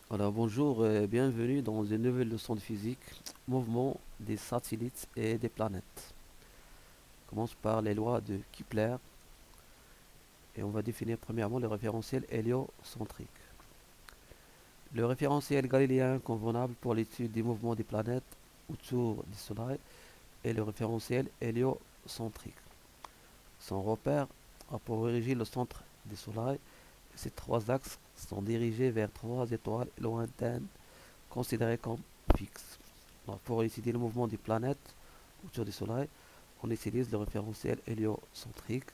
Alors bonjour et bienvenue dans une nouvelle leçon de physique, mouvement des satellites et des planètes. On commence par les lois de Kepler et on va définir premièrement le référentiel héliocentrique. Le référentiel galiléen convenable pour l'étude des mouvements des planètes autour du Soleil est le référentiel héliocentrique. Son repère a pour origine le centre du Soleil et ces trois axes sont dirigés vers trois étoiles lointaines considérées comme fixes. Alors, pour étudier le mouvement des planètes autour du Soleil, on utilise le référentiel héliocentrique,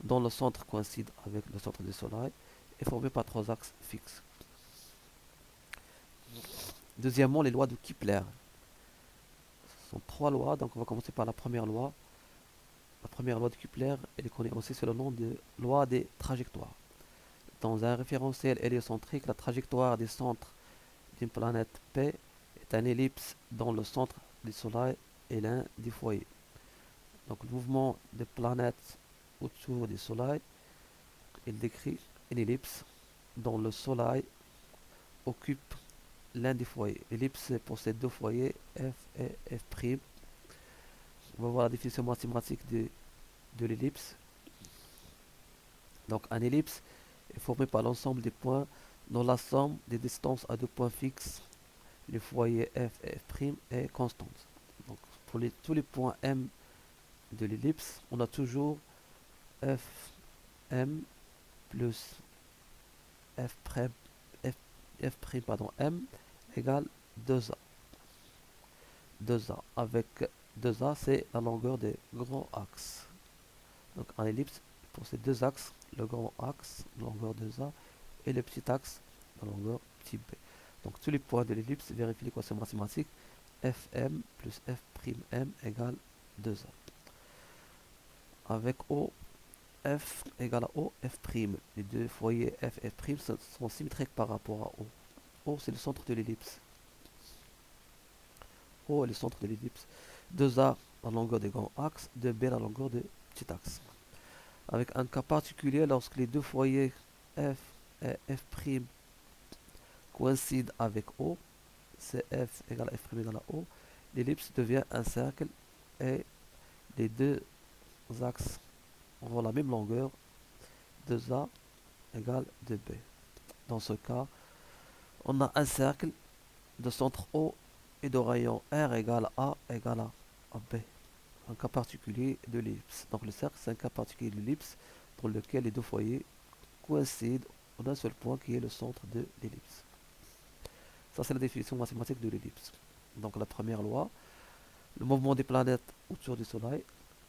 dont le centre coïncide avec le centre du Soleil et formé par trois axes fixes. Deuxièmement, les lois de Kepler. Ce sont trois lois, donc on va commencer par la première loi. La première loi de Kepler, elle est connue aussi sous le nom de loi des trajectoires. Dans un référentiel héliocentrique, la trajectoire du centre d'une planète P est une ellipse dont le centre du Soleil est l'un des foyers. Donc le mouvement des planètes autour du Soleil, il décrit une ellipse dont le Soleil occupe l'un des foyers. L'ellipse possède deux foyers, F et F'. On va voir la définition mathématique de l'ellipse. Donc un ellipse est formé par l'ensemble des points dont la somme des distances à deux points fixes, les foyers F et F' est constante. Donc pour tous les points M de l'ellipse, on a toujours Fm plus F', M égale 2A. 2A. Avec 2A, c'est la longueur des grands axes. Donc en ellipse, pour ces deux axes, le grand axe, longueur 2A, et le petit axe, la longueur petit b. Donc tous les points de l'ellipse vérifient l'équation mathématique Fm plus F'M égale 2A. Avec O, F égale à O, F'. Les deux foyers F et F' sont symétriques par rapport à O. O, c'est le centre de l'ellipse. O est le centre de l'ellipse. 2A, la longueur des grands axes. 2B, la longueur des petits axes. Avec un cas particulier, lorsque les deux foyers F et F' coïncident avec O, c'est F égale à F' égale à O, l'ellipse devient un cercle et les deux axes auront la même longueur, 2A égale 2B. Dans ce cas, on a un cercle de centre O et de rayon R égale A égale à B. Un cas particulier de l'ellipse. Donc le cercle, c'est un cas particulier de l'ellipse pour lequel les deux foyers coïncident en un seul point qui est le centre de l'ellipse. Ça, c'est la définition mathématique de l'ellipse. Donc la première loi, le mouvement des planètes autour du Soleil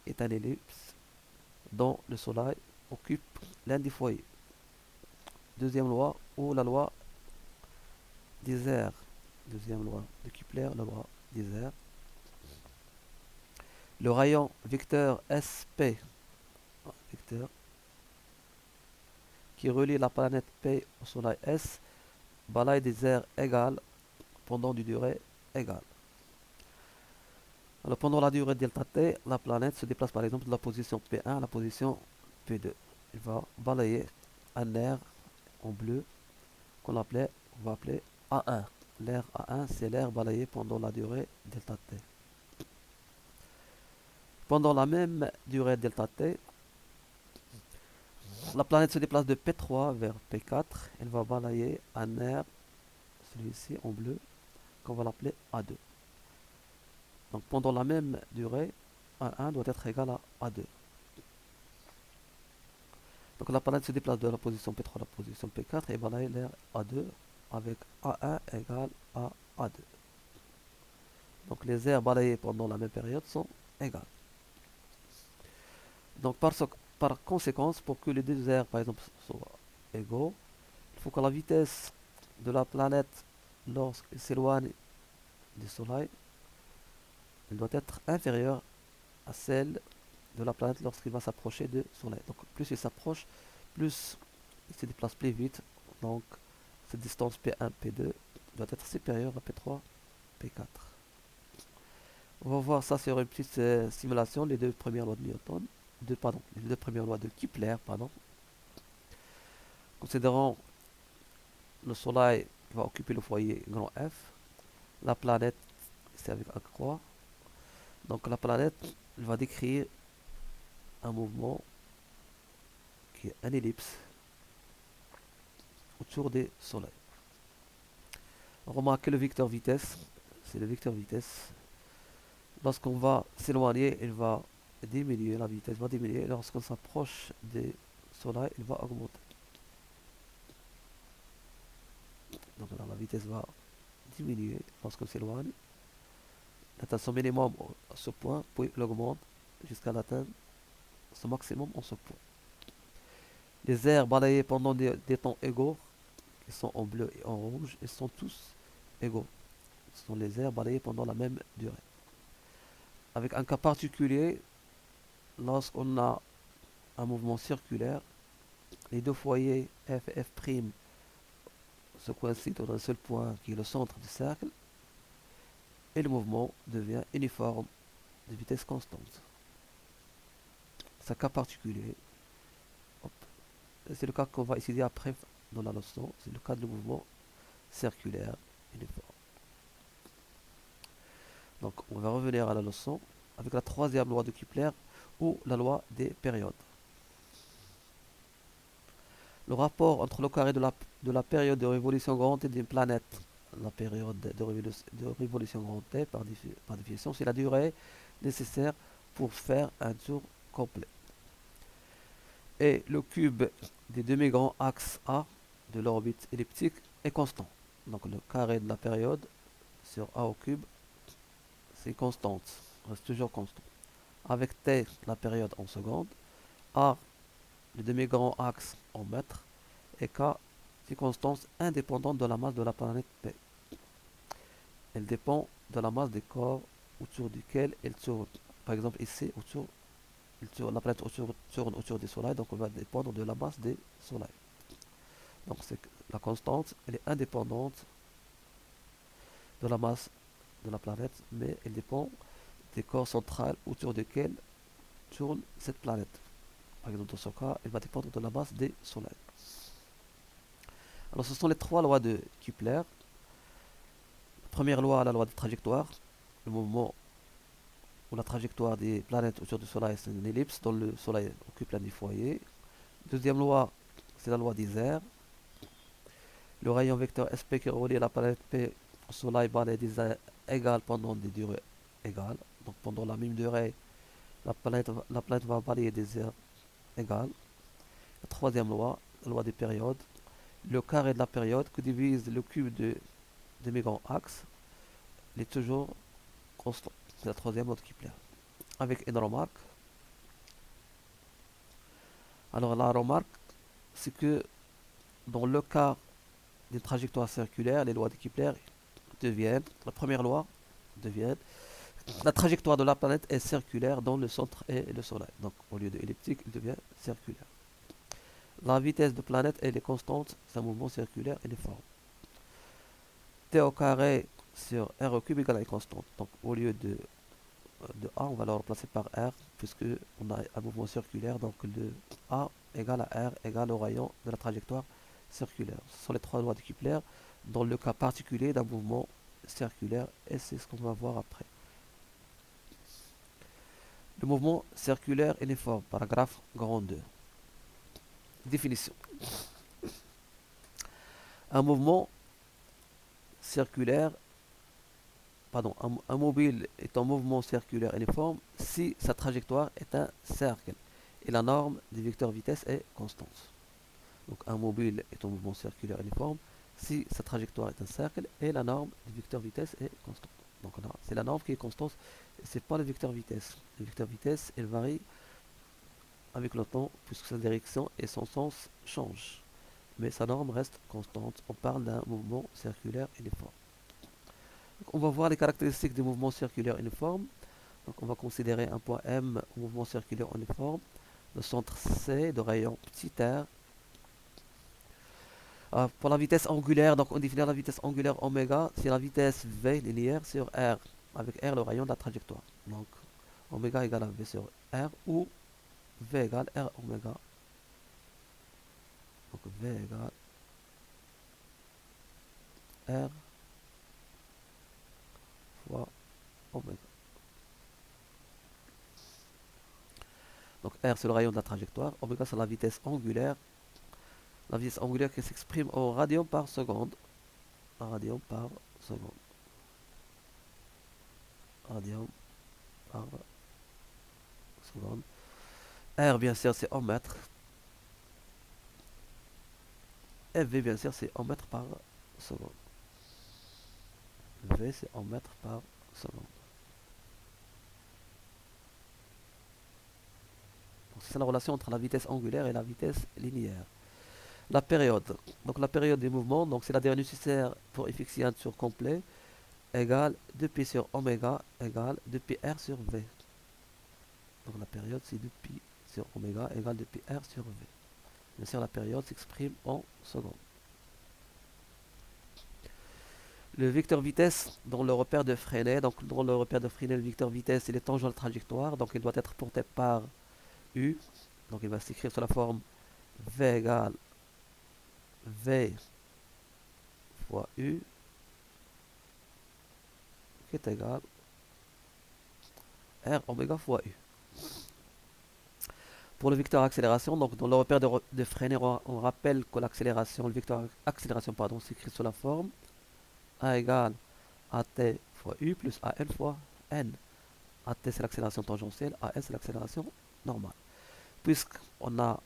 est un ellipse dont le Soleil occupe l'un des foyers. Deuxième loi, ou la loi des airs. Deuxième loi de Kepler, la loi des airs. Le rayon vecteur SP, vecteur, qui relie la planète P au Soleil S, balaye des airs égales pendant une durée égale. Alors pendant la durée delta t, la planète se déplace par exemple de la position P1 à la position P2. Elle va balayer un air en bleu qu'on on va appeler A1. L'air A1, c'est l'air balayé pendant la durée delta t. Pendant la même durée delta t, la planète se déplace de P3 vers P4. Elle va balayer un air, celui-ci en bleu, qu'on va l'appeler A2. Donc pendant la même durée, A1 doit être égal à A2. Donc la planète se déplace de la position P3 à la position P4 et balaye l'air A2 avec A1 égale à A2. Donc les airs balayés pendant la même période sont égales. Donc par conséquence, pour que les deux airs par exemple soient égaux, il faut que la vitesse de la planète lorsqu'elle s'éloigne du Soleil, elle doit être inférieure à celle de la planète lorsqu'il va s'approcher du Soleil. Donc plus il s'approche, plus il se déplace plus vite. Donc cette distance P1, P2 doit être supérieure à P3, P4. On va voir ça sur une petite simulation, les deux premières lois de Newton, les deux premières lois de Kepler, pardon. Considérons le Soleil va occuper le foyer grand F. La planète, c'est avec un croix. Donc la planète, elle va décrire un mouvement qui est un ellipse autour des soleils. Remarquez le vecteur vitesse, c'est le vecteur vitesse. Lorsqu'on va s'éloigner, il va diminuer, la vitesse va diminuer. Et lorsqu'on s'approche des soleils, il va augmenter. Donc là, la vitesse va diminuer lorsqu'on s'éloigne. Atteint son minimum à ce point, puis il augmente jusqu'à l'atteindre son maximum en ce point. Les aires balayées pendant des temps égaux, qui sont en bleu et en rouge, ils sont tous égaux. Ce sont les aires balayées pendant la même durée. Avec un cas particulier, lorsqu'on a un mouvement circulaire, les deux foyers F et F' se coïncident dans un seul point qui est le centre du cercle, et le mouvement devient uniforme de vitesse constante. C'est un cas particulier. C'est le cas qu'on va étudier après dans la leçon. C'est le cas du mouvement circulaire uniforme. Donc on va revenir à la leçon avec la troisième loi de Kepler ou la loi des périodes. Le rapport entre le carré de la période de révolution grand T d'une planète, la période de révolution grand T par définition, c'est la durée nécessaire pour faire un tour complet. Et le cube des demi-grands axes A de l'orbite elliptique est constant. Donc le carré de la période sur A au cube, c'est constante, reste toujours constant. Avec T, la période en secondes, A, le demi-grand axe en mètres, et K, c'est constante indépendante de la masse de la planète P. Elle dépend de la masse des corps autour duquel elle tourne. Par exemple ici, la planète tourne autour du Soleil, donc on va dépendre de la masse des Soleils. Donc la constante, elle est indépendante de la masse de la planète, mais elle dépend des corps centrales autour desquels tourne cette planète. Par exemple, dans ce cas, elle va dépendre de la masse des soleils. Alors, ce sont les trois lois de Kepler. Première loi, la loi de trajectoire. Le mouvement ou la trajectoire des planètes autour du Soleil, c'est une ellipse dont le Soleil occupe l'un des foyers. Deuxième loi, c'est la loi des airs. Le rayon vecteur SP qui relie la planète P au Soleil balaye des airs égales pendant des durées égales. Donc pendant la même durée, la planète va balayer des airs égales. La troisième loi, la loi des périodes. Le carré de la période que divise le cube de demi-grand axe, il est toujours constant. C'est la troisième loi de Kepler. Avec une remarque. Alors la remarque, c'est que dans le cas d'une trajectoire circulaire, les lois de Kepler deviennent, la première loi devient, la trajectoire de la planète est circulaire dont le centre est le Soleil. Donc au lieu de elliptique, il devient circulaire. La vitesse de planète, elle est constante, c'est un mouvement circulaire uniforme. T au carré sur R au cube égale à une constante. Donc au lieu de A, on va le remplacer par R, puisque on a un mouvement circulaire, donc le A égale à R égale au rayon de la trajectoire circulaire. Ce sont les trois lois de Kepler dans le cas particulier d'un mouvement circulaire, et c'est ce qu'on va voir après. Le mouvement circulaire uniforme, paragraphe grand 2. Définition. Un mouvement circulaire, un mobile est en mouvement circulaire uniforme si sa trajectoire est un cercle et la norme du vecteur vitesse est constante. Donc un mobile est en mouvement circulaire uniforme si sa trajectoire est un cercle et la norme du vecteur vitesse est constante. Donc c'est la norme qui est constante, c'est pas le vecteur vitesse. Le vecteur vitesse, elle varie avec le temps puisque sa direction et son sens changent. Mais sa norme reste constante. On parle d'un mouvement circulaire uniforme. Donc, on va voir les caractéristiques du mouvement circulaire uniforme. Donc on va considérer un point M au mouvement circulaire uniforme. Le centre C de rayon petit r. Pour la vitesse angulaire, donc on définit la vitesse angulaire oméga, c'est la vitesse V linéaire sur R, avec R le rayon de la trajectoire. Donc oméga égale à V sur R ou V égale R oméga. Donc V égale R fois oméga. Donc R c'est le rayon de la trajectoire, oméga c'est la vitesse angulaire. La vitesse angulaire qui s'exprime en radians par seconde. Radians par seconde. Radians par seconde. R bien sûr c'est en mètres. FV bien sûr c'est en mètres par seconde. V c'est en mètres par seconde. C'est la relation entre la vitesse angulaire et la vitesse linéaire. La période. Donc la période des mouvements, donc c'est la durée nécessaire pour effectuer un tour complet, égale 2pi sur oméga égale 2pi r sur v. Donc la période c'est 2pi sur oméga égale 2pi r sur v. Bien sûr la période s'exprime en secondes. Le vecteur vitesse dans le repère de Freinet, donc dans le repère de Freinet, le vecteur vitesse il est tangent à la trajectoire, donc il doit être porté par U. Donc il va s'écrire sous la forme V égale V fois U qui est égal R oméga fois U. Pour le vecteur accélération, donc dans le repère de Freinet, on rappelle que l'accélération, le vecteur accélération pardon, s'écrit sous la forme A égale AT fois U plus AN fois N. AT c'est l'accélération tangentielle, AN c'est l'accélération normale. Puisqu'on a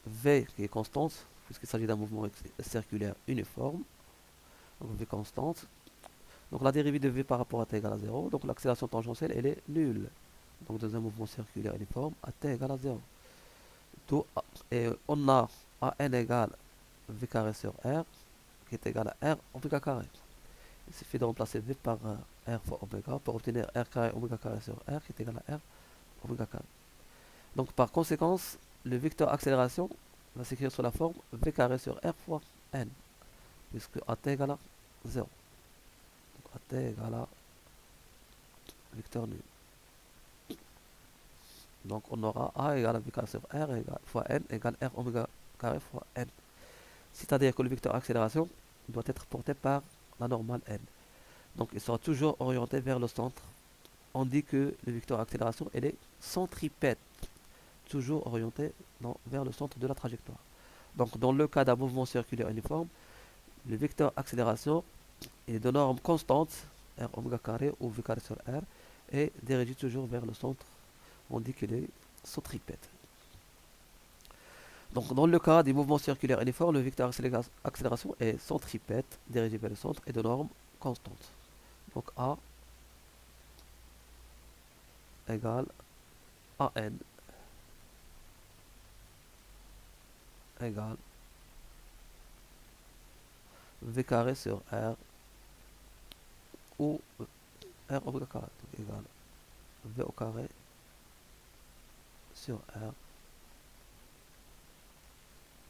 V qui est constante, puisqu'il s'agit d'un mouvement circulaire uniforme, donc V constante, donc la dérivée de V par rapport à t égale à 0, donc l'accélération tangentielle elle est nulle. Donc dans un mouvement circulaire uniforme, à t égale à 0. Et on a AN égale V carré sur R, qui est égal à R oméga carré. Il suffit de remplacer V par R fois oméga pour obtenir R carré oméga carré sur R, qui est égal à R oméga carré. Donc par conséquence, le vecteur accélération va s'écrire sous la forme V carré sur R fois N, puisque AT égale à 0. Donc AT égale à vecteur nul. Donc on aura A égale à V carré sur R fois N égale R oméga carré fois N. C'est-à-dire que le vecteur accélération doit être porté par la normale N. Donc il sera toujours orienté vers le centre. On dit que le vecteur accélération elle est centripète, toujours orienté vers le centre de la trajectoire. Donc dans le cas d'un mouvement circulaire uniforme, le vecteur accélération est de norme constante, R oméga carré ou V carré sur R, et dirigé toujours vers le centre. On dit qu'il est centripète. Donc dans le cas des mouvements circulaires uniformes, le vecteur accélération est centripète, dirigé vers le centre, et de norme constante. Donc A égale AN égale V carré sur R ou R oméga carré, donc égale V au carré sur R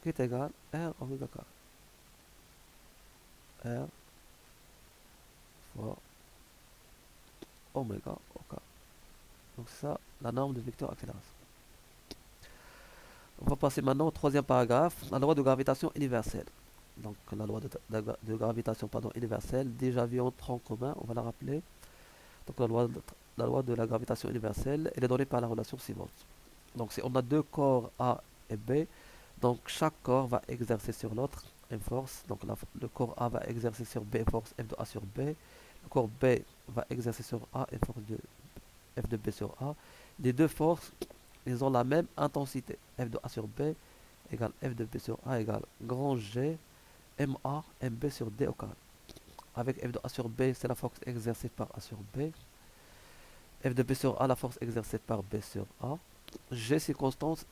qui est égal R oméga carré. R fois oméga au carré. Donc c'est ça la norme de vecteur accélération. On va passer maintenant au troisième paragraphe, la loi de gravitation universelle. Donc la loi de gravitation universelle, déjà vue en tronc commun, on va la rappeler. Donc la loi de la gravitation universelle, elle est donnée par la relation suivante. Donc si on a deux corps A et B, donc chaque corps va exercer sur l'autre une force. Donc le corps A va exercer sur B une force F de A sur B. Le corps B va exercer sur A une force de F de B sur A. Les deux forces, ils ont la même intensité. F de A sur B égale F de B sur A égale grand G MA MB sur D au carré. Avec F de A sur B, c'est la force exercée par A sur B. F de B sur A, la force exercée par B sur A. G, c'est constante,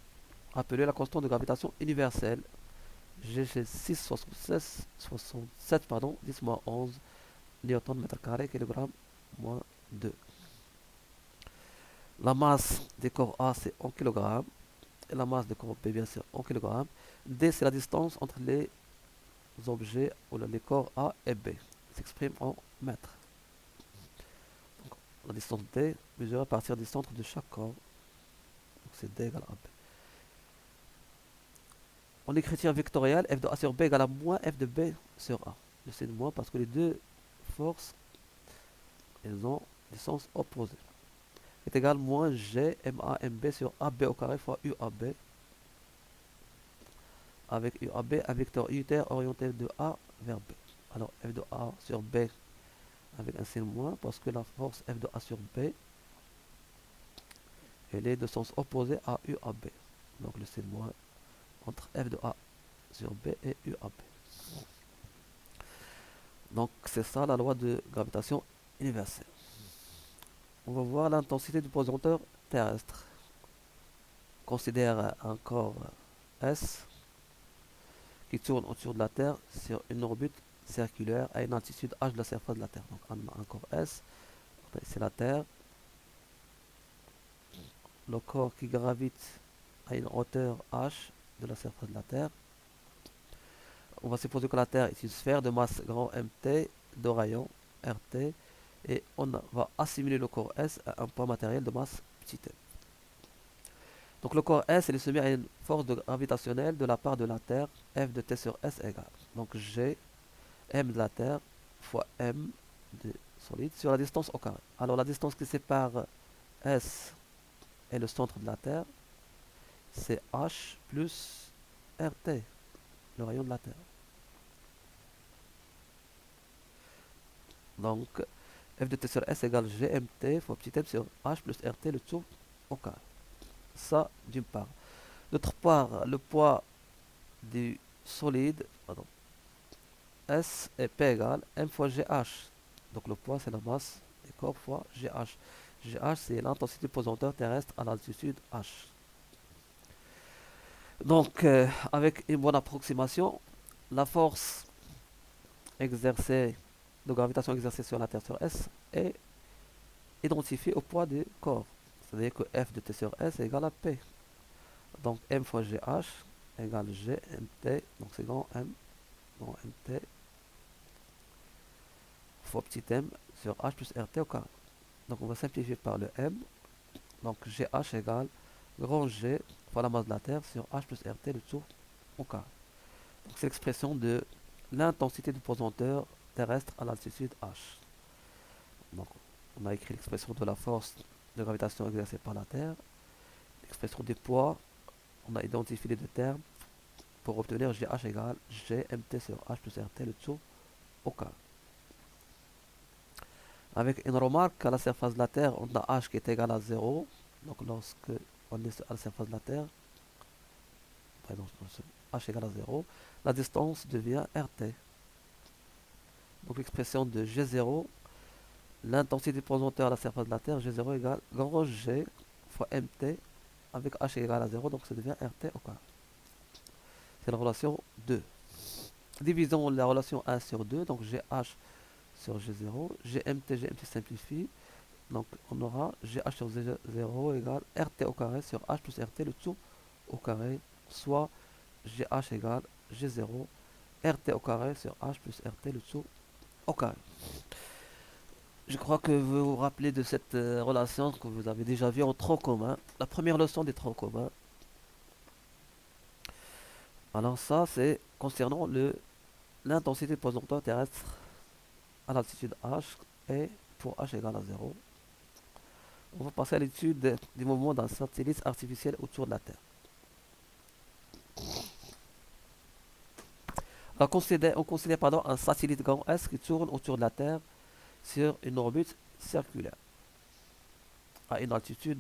appelée la constante de gravitation universelle. G, c'est 6,67 10 moins 11 newton mètre carré, kilogramme moins 2. La masse des corps A, c'est en kg. Et la masse des corps B, bien sûr, en kg. D, c'est la distance entre les objets ou les corps A et B. S'exprime en mètres. Donc, la distance D mesurée à partir du centre de chaque corps. Donc c'est D égale à B. En écriture vectorielle, F de A sur B égale à moins F de B sur A. le signe moins parce que les deux forces, elles ont des sens opposés. Est égal moins G MAMB sur AB au carré fois UAB. Avec UAB, un vecteur unitaire orienté de A vers B. Alors F de A sur B avec un signe moins parce que la force F de A sur B, elle est de sens opposé à UAB. Donc le signe moins entre F de A sur B et UAB. Donc c'est ça la loi de gravitation universelle. On va voir l'intensité du pesanteur terrestre. Considère un corps S qui tourne autour de la Terre sur une orbite circulaire à une altitude h de la surface de la Terre. Donc un corps S, c'est la Terre. Le corps qui gravite à une hauteur h de la surface de la Terre. On va supposer que la Terre est une sphère de masse grand MT, de rayon RT, et on va assimiler le corps S à un poids matériel de masse petit m. Donc le corps S est soumis à une force gravitationnelle de la part de la Terre, F de T sur S égale. Donc G, M de la Terre, fois M de solide sur la distance au carré. Alors la distance qui sépare S et le centre de la Terre, c'est H plus RT, le rayon de la Terre. Donc F de T sur S égale GMT fois petit m sur H plus RT le tout au carré. Ça d'une part. D'autre part, le poids du solide, pardon, S et P égale M fois GH. Donc le poids c'est la masse du corps fois GH. GH c'est l'intensité pesanteur terrestre à l'altitude H. Donc avec une bonne approximation, la force exercée de gravitation exercée sur la Terre sur S est identifiée au poids du corps. C'est-à-dire que F de T sur S est égal à P. Donc M fois GH égale GMT, donc c'est grand MT fois petit m sur H plus RT au carré. Donc on va simplifier par le M. Donc GH égale grand G fois la masse de la Terre sur H plus RT le tout au carré. Donc c'est l'expression de l'intensité du pesanteur terrestre à l'altitude H. Donc on a écrit l'expression de la force de gravitation exercée par la Terre, l'expression des poids, on a identifié les deux termes pour obtenir GH égale GMT sur H plus RT le tout au carré. Avec une remarque, à la surface de la Terre, on a H qui est égal à 0. Donc lorsque on est à la surface de la Terre, H égale à 0, la distance devient RT. Donc l'expression de G0, l'intensité du pesanteur à la surface de la Terre, G0 égale grand G fois MT, avec H égale à 0, donc ça devient RT au carré. C'est la relation 2. Divisons la relation 1 sur 2, donc GH sur G0, GMT simplifie, donc on aura GH sur G0 égale RT au carré sur H plus RT le tout au carré, soit GH égale G0 RT au carré sur H plus RT le tout au carré. Je crois que vous vous rappelez de cette relation que vous avez déjà vue en tronc commun, la première leçon des troncs communs. Alors ça c'est concernant l'intensité pesanteur terrestre à l'altitude H et pour H égale à 0. On va passer à l'étude du mouvement d'un satellite artificiel autour de la Terre. On considère un satellite grand S qui tourne autour de la Terre sur une orbite circulaire à une altitude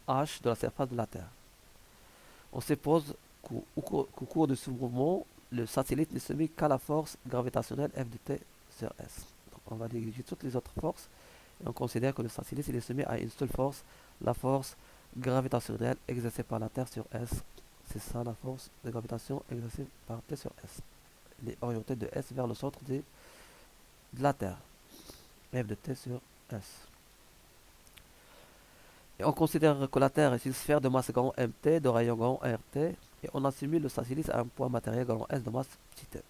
H de la surface de la Terre. On suppose qu'au cours de ce mouvement, le satellite ne subit qu'à la force gravitationnelle F de T sur S. Donc on va négliger toutes les autres forces et on considère que le satellite est soumis à une seule force, la force gravitationnelle exercée par la Terre sur S. C'est ça la force de gravitation exercée par T sur S. Elle est orientée de S vers le centre de la Terre. F de T sur S. Et on considère que la Terre est une sphère de masse grand MT, de rayon grand RT, et on assimile le satellite à un point matériel grand S de masse petit m.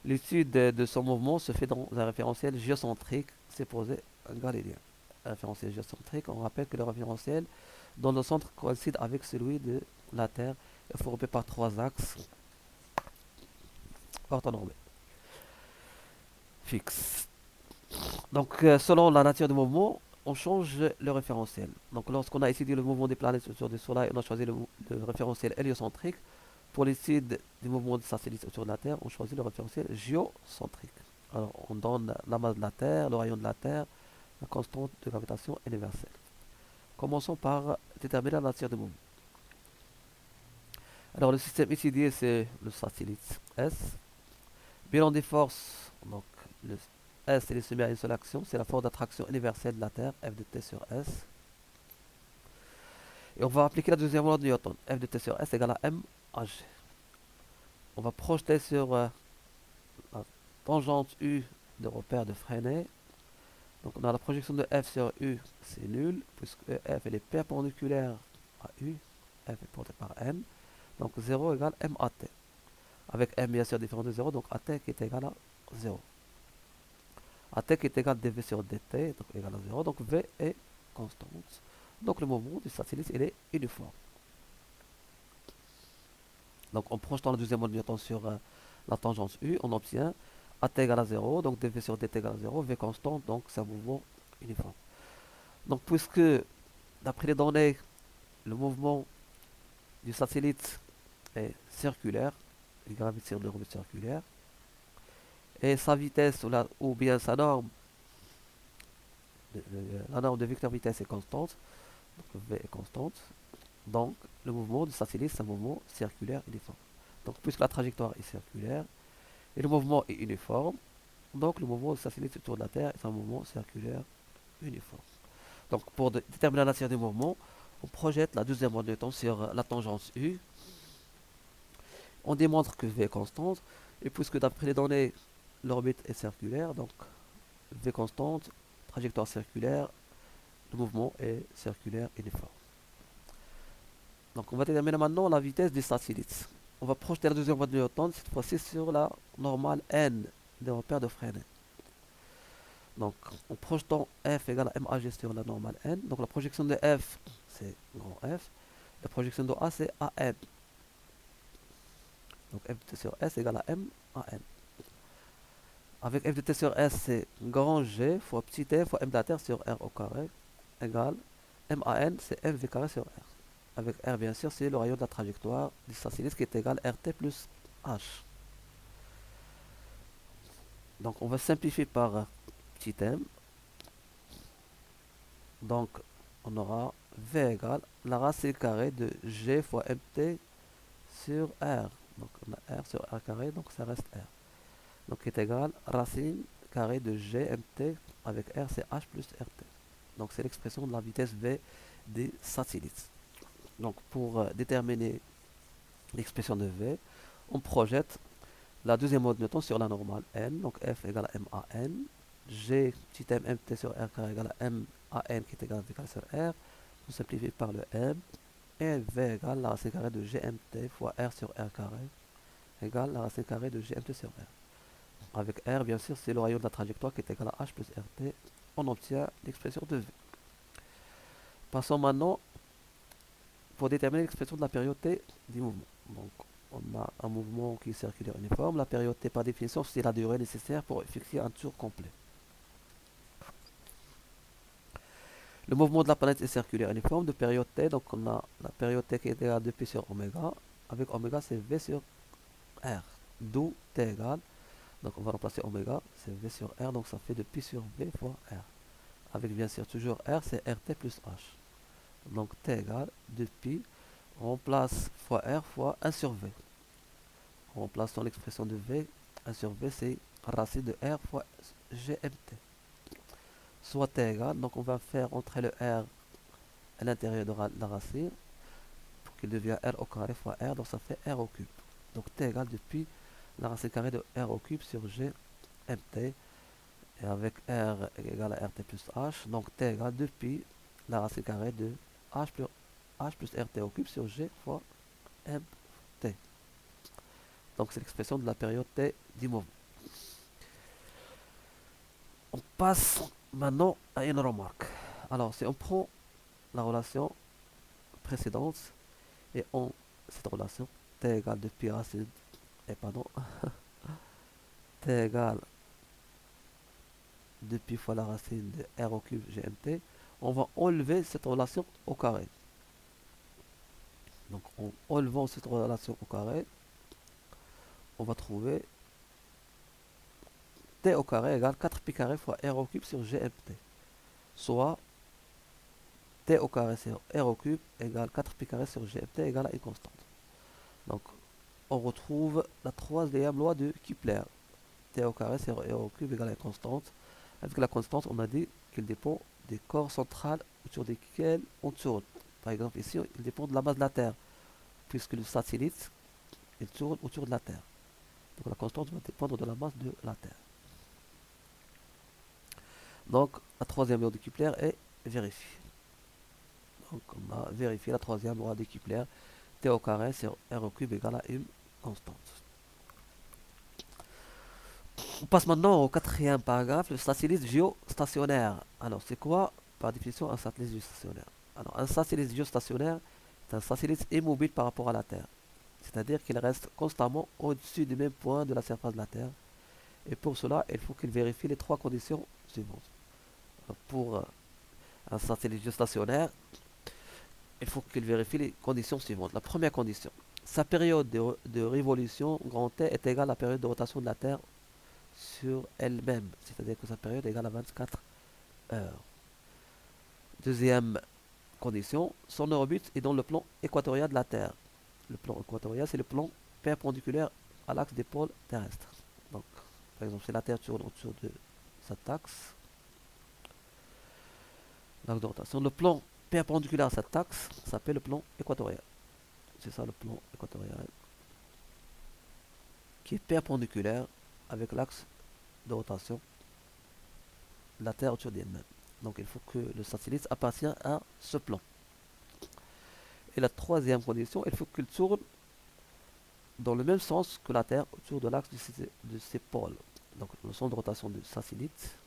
L'étude de son mouvement se fait dans un référentiel géocentrique supposé galiléen. Un référentiel géocentrique, on rappelle que le référentiel dont le centre coïncide avec celui de la Terre est formé par trois axes orthonormés. fixe. Donc, selon la nature du mouvement, on change le référentiel. Donc, lorsqu'on a étudié le mouvement des planètes autour du Soleil, on a choisi le référentiel héliocentrique. Pour l'étude du mouvement des satellites autour de la Terre, on choisit le référentiel géocentrique. Alors, on donne la masse de la Terre, le rayon de la Terre, la constante de gravitation universelle. Commençons par déterminer la nature du mouvement. Alors, le système étudié, c'est le satellite S. Bilan des forces, donc le S il est soumis à une seule action, c'est la force d'attraction universelle de la Terre, F de T sur S. Et on va appliquer la deuxième loi de Newton, F de T sur S égale à M à G. On va projeter sur la tangente U de repère de Freinet. Donc on a la projection de F sur U, c'est nul, puisque F elle est perpendiculaire à U, F est porté par M. Donc 0 égale M à T. Avec M bien sûr différent de 0, donc AT qui est égal à 0. AT qui est égal à dV sur dt, donc égal à 0, donc V est constante. Donc le mouvement du satellite il est uniforme. Donc en projetant le deuxième mode de Newton sur la tangente U, on obtient AT égale à 0, donc dV sur dt égale à 0, V constante, donc c'est un mouvement uniforme. Donc puisque, d'après les données, le mouvement du satellite est circulaire, il gravite sur une orbite circulaire, et sa vitesse ou bien sa norme, la norme de vecteur vitesse est constante, donc V est constante, donc le mouvement du satellite c'est un mouvement circulaire uniforme. Donc puisque la trajectoire est circulaire et le mouvement est uniforme, donc le mouvement du satellite autour de la Terre est un mouvement circulaire uniforme. Donc pour déterminer la nature du mouvement, on projette la deuxième onde de temps sur la tangente U. On démontre que V est constante. Et puisque d'après les données, l'orbite est circulaire, donc V constante, trajectoire circulaire, le mouvement est circulaire uniforme. Donc on va déterminer maintenant la vitesse des satellites. On va projeter la deuxième onde de Newton, cette fois-ci sur la normale N des repères de Freinet. Donc en projetant F égale à MAG sur la normale N, donc la projection de F c'est grand F, la projection de A c'est AN. Donc F de T sur S égale à M à N. Avec F de T sur S, c'est grand G fois petit t fois M de la Terre sur R au carré égale M à N, c'est M V carré sur R. Avec R, bien sûr, c'est le rayon de la trajectoire du satellite qui est égal à RT plus H. Donc on va simplifier par petit m. Donc on aura V égale la racine carrée de G fois MT sur R. Donc on a R sur R carré, donc ça reste R. Donc qui est égal racine carrée de GMT avec R, c'est H plus RT. Donc c'est l'expression de la vitesse V des satellites. Donc pour déterminer l'expression de V, on projette la deuxième mode de Newton sur la normale N. Donc F égale à M à N. G petit m MT sur R carré égale à M à N qui est égal à V carré sur R. On simplifie par le M. Et V égale la racine carrée de GMT fois R sur R carré égale la racine carrée de GMT sur R. Avec R, bien sûr, c'est le rayon de la trajectoire qui est égal à H plus RT. On obtient l'expression de V. Passons maintenant pour déterminer l'expression de la période T du mouvement. Donc, on a un mouvement qui est circulaire uniforme. La période T, par définition, c'est la durée nécessaire pour effectuer un tour complet. Le mouvement de la planète est circulaire uniforme de période T. Donc, on a la période T qui est égale à 2π sur oméga. Avec oméga, c'est V sur R. D'où T égale. Donc, on va remplacer oméga, c'est V sur R. Donc, ça fait de π sur V fois R. Avec bien sûr toujours R, c'est RT plus H. Donc T égale 2π. On remplace fois R fois 1 sur V. On remplace dans l'expression de V. 1 sur V, c'est racine de R fois GMT. Soit T égale, donc on va faire entrer le R à l'intérieur de la racine pour qu'il devienne R au carré fois R. Donc ça fait R au cube. Donc T égale depuis la racine carrée de R au cube sur GMT. Et avec R égale à RT plus H, donc T égale 2π la racine carrée de H plus RT au cube sur G fois MT. Donc c'est l'expression de la période T du mouvement. On passe maintenant à une remarque. Alors si on prend la relation précédente et on cette relation T égale 2π racine et pardon T égale 2 pi fois la racine de r au cube GMT, on va enlever cette relation au carré. Donc en enlevant cette relation au carré, on va trouver t au carré égale 4 pi carré fois r au cube sur GMT. Soit t au carré sur r au cube égale 4 pi carré sur GMT égale à une constante. Donc on retrouve la troisième loi de Kepler. T au carré sur r au cube égale à une constante. Avec la constante, on a dit qu'elle dépend des corps centrales autour desquels on tourne. Par exemple, ici, il dépend de la masse de la Terre, puisque le satellite, il tourne autour de la Terre. Donc la constante va dépendre de la masse de la Terre. Donc la troisième loi de Kepler est vérifiée. Donc on a vérifié la troisième loi de Kepler. T au carré sur r au cube égale à une constante. On passe maintenant au quatrième paragraphe, le satellite géostationnaire. Alors c'est quoi par définition un satellite géostationnaire? Alors un satellite géostationnaire est un satellite immobile par rapport à la Terre. C'est-à-dire qu'il reste constamment au-dessus du même point de la surface de la Terre. Et pour cela, il faut qu'il vérifie les trois conditions suivantes. Alors, pour un satellite géostationnaire, il faut qu'il vérifie les conditions suivantes. La première condition, sa période de révolution grand T est égale à la période de rotation de la Terre sur elle-même, c'est-à-dire que sa période est égale à 24 heures. Deuxième condition, son orbite est dans le plan équatorial de la Terre. Le plan équatorial, c'est le plan perpendiculaire à l'axe des pôles terrestres. Donc, par exemple, si la Terre tourne autour de cet axe, l'axe de rotation, le plan perpendiculaire à cet axe s'appelle le plan équatorial. C'est ça le plan équatorial, qui est perpendiculaire avec l'axe de rotation de la Terre autour d'elle-même. Donc il faut que le satellite appartienne à ce plan. Et la troisième condition, il faut qu'il tourne dans le même sens que la Terre autour de l'axe de ses pôles. Donc le sens de rotation du satellite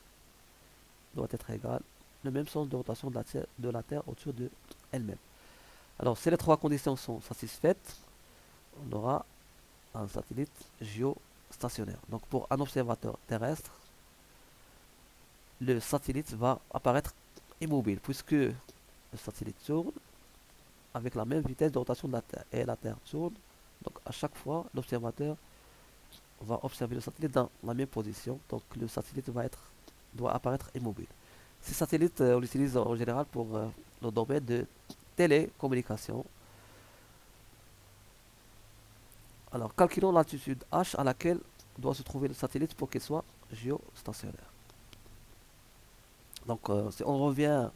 doit être égal au même sens de rotation de la Terre autour de elle-même. Alors si les trois conditions sont satisfaites, on aura un satellite géostationnaire. Donc pour un observateur terrestre, le satellite va apparaître immobile puisque le satellite tourne avec la même vitesse de rotation de la Terre et la Terre tourne. Donc à chaque fois, l'observateur va observer le satellite dans la même position. Donc le satellite doit apparaître immobile. Ces satellites, on l'utilise en général pour le domaine de télécommunication. Alors calculons l'altitude h à laquelle doit se trouver le satellite pour qu'il soit géostationnaire. Donc si on revient à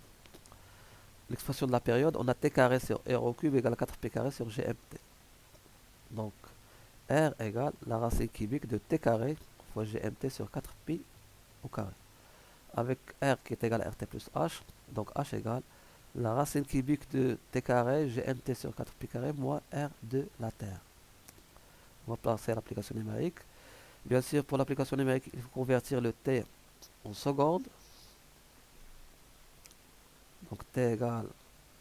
l'expression de la période, on a t carré sur r au cube égale 4p carré sur gmt. Donc r égale la racine cubique de t carré fois gmt sur 4pi au carré. Avec r qui est égal à rt plus h, donc h égale la racine cubique de t carré gmt sur 4pi carré moins r de la Terre. On va passer l'application numérique. Bien sûr, pour l'application numérique, il faut convertir le t en secondes. Donc t égale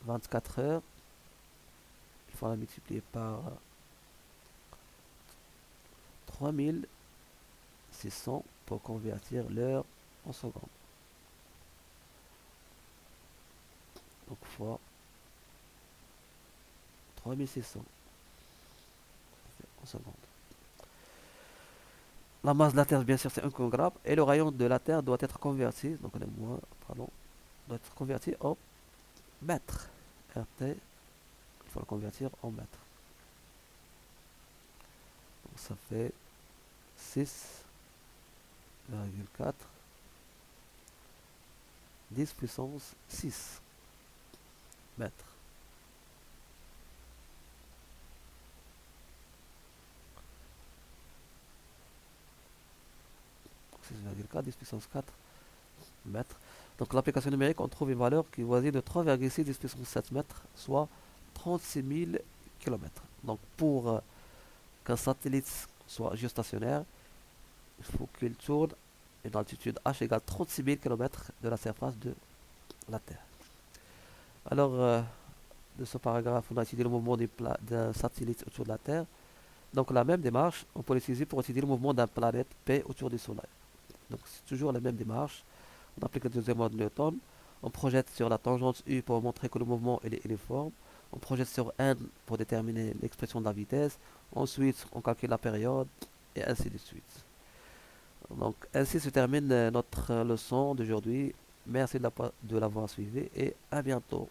24 heures. Il faut la multiplier par 3600 pour convertir l'heure en secondes. Donc fois 3600 en secondes. La masse de la Terre, bien sûr, c'est 1 kg. Et le rayon de la Terre doit être converti, donc doit être converti en mètres. RT, il faut le convertir en mètres. Donc ça fait 6,4 10 puissance 6 mètres. Donc 6,4 10 puissance 4 mètres. Donc l'application numérique, on trouve une valeur qui est voisine de 3,6 10 puissance 7 mètres, soit 36 000 km. Donc pour qu'un satellite soit géostationnaire, il faut qu'il tourne à une altitude h égale 36 000 km de la surface de la Terre. Alors, de ce paragraphe, on a étudié le mouvement d'un satellite autour de la Terre. Donc la même démarche, on peut l'utiliser pour étudier le mouvement d'une planète P autour du Soleil. Donc c'est toujours la même démarche. On applique le deuxième loi de Newton. On projette sur la tangente U pour montrer que le mouvement est uniforme. On projette sur N pour déterminer l'expression de la vitesse. Ensuite, on calcule la période et ainsi de suite. Donc, ainsi se termine notre leçon d'aujourd'hui. Merci de l'avoir suivi et à bientôt.